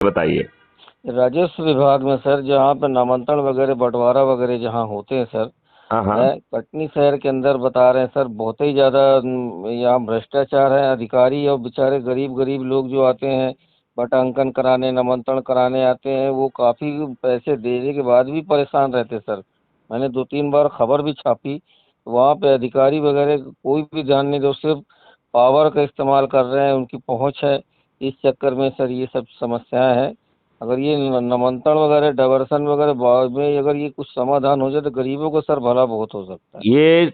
बताइए। राजस्व विभाग में सर, जहाँ पे नामांतरण वगैरह बंटवारा वगैरह जहाँ होते हैं सर, हाँ हाँ। कटनी शहर के अंदर बता रहे हैं सर, बहुत ही ज्यादा यहाँ भ्रष्टाचार है। अधिकारी और बेचारे गरीब गरीब लोग जो आते हैं बटांकन कराने, नामांतरण कराने आते हैं, वो काफी पैसे देने के बाद भी परेशान रहते हैं सर। मैंने 2-3 बार खबर भी छापी, तो वहाँ पे अधिकारी वगैरह कोई भी ध्यान नहीं दे, सिर्फ पावर का इस्तेमाल कर रहे हैं, उनकी पहुंच है। इस चक्कर में सर ये सब समस्याएं हैं। अगर ये नामांतरण वगैरह डायवर्सन वगैरह बाद में अगर ये कुछ समाधान हो जाए तो गरीबों को सर भला बहुत हो सकता है। ये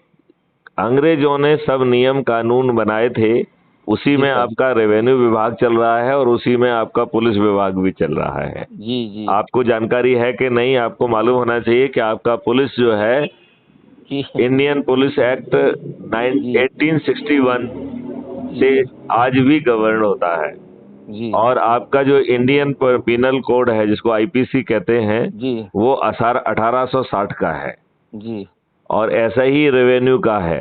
अंग्रेजों ने सब नियम कानून बनाए थे, उसी जी में सर। आपका रेवेन्यू विभाग चल रहा है और उसी में आपका पुलिस विभाग भी चल रहा है। जी जी आपको जानकारी है कि नहीं? आपको मालूम होना चाहिए कि आपका पुलिस जो है जी इंडियन पुलिस एक्ट जी 1861 जी से सर। आज भी गवर्न होता है। जी और आपका जो इंडियन पिनल कोड है, जिसको आईपीसी कहते हैं, जी वो 1860 का है। जी और ऐसा ही रेवेन्यू का है।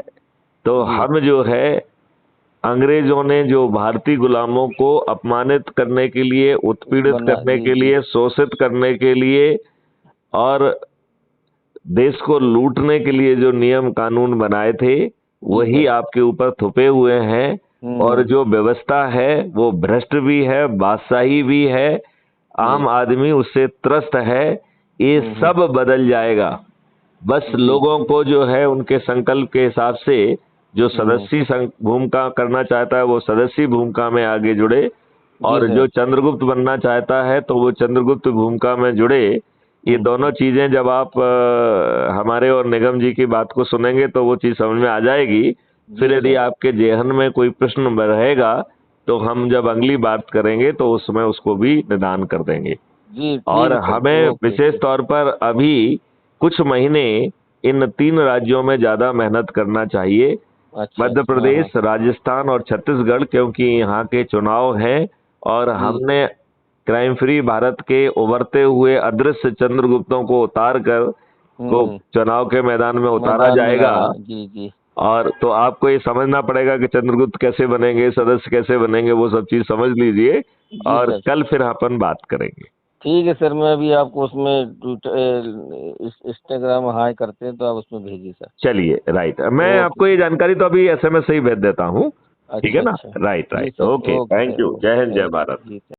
तो जी हम जो है, अंग्रेजों ने जो भारतीय गुलामों को अपमानित करने के लिए, उत्पीड़ित बना करने जी के जी लिए, शोषित करने के लिए और देश को लूटने के लिए जो नियम कानून बनाए थे, जी वही सर। आपके ऊपर थुपे हुए हैं। और हम्म। जो व्यवस्था है वो भ्रष्ट भी है, बादशाही भी है, जी। आम आदमी उससे त्रस्त है। ये हम्म। सब बदल जाएगा। बस जी। लोगों को जो है उनके संकल्प के हिसाब से, जो हम्म। सदस्य भूमिका करना चाहता है वो सदस्य भूमिका में आगे जुड़े, जी और सर। जो चंद्रगुप्त बनना चाहता है तो वो चंद्रगुप्त भूमिका में जुड़े। ये दोनों हम्म। चीजें जब आप हमारे और निगम जी की बात को सुनेंगे तो वो चीज समझ में आ जाएगी। फिर जी यदि सर। आपके जेहन में कोई प्रश्न रहेगा तो हम जब अगली बात करेंगे तो उस समय उसको भी निदान कर देंगे। जी और ठीक है सर, हमें ओके विशेष ओके। तौर पर अभी कुछ महीने इन 3 राज्यों में ज्यादा मेहनत करना चाहिए, अच्छा मध्य अच्छा, हाँ प्रदेश, हाँ। राजस्थान और छत्तीसगढ़, क्योंकि यहाँ के चुनाव हैं। और जी। हमने क्राइम फ्री भारत के उभरते हुए अदृश्य चंद्रगुप्तों को उतार कर को हम्म। चुनाव के मैदान में उतारा मैदान में जाएगा। लाना, जी जी। और तो आपको ये समझना पड़ेगा कि चंद्रगुप्त कैसे बनेंगे, सदस्य कैसे बनेंगे, वो सब चीज समझ लीजिए। जी और सर। कल फिर अपन बात करेंगे। ठीक है सर, मैं अभी आपको उसमें इंस्टाग्राम हाई करते हैं तो आप उसमें भेजिए सर। चलिए, राइट, मैं ओके आपको ये सर। जानकारी तो अभी एसएमएस से ही भेज देता हूँ। ठीक है अच्छा ना? अच्छा। राइट जी right, sir, okay, okay thank sir, you, okay, जय हिंद, जय थैंक भारत। You ji.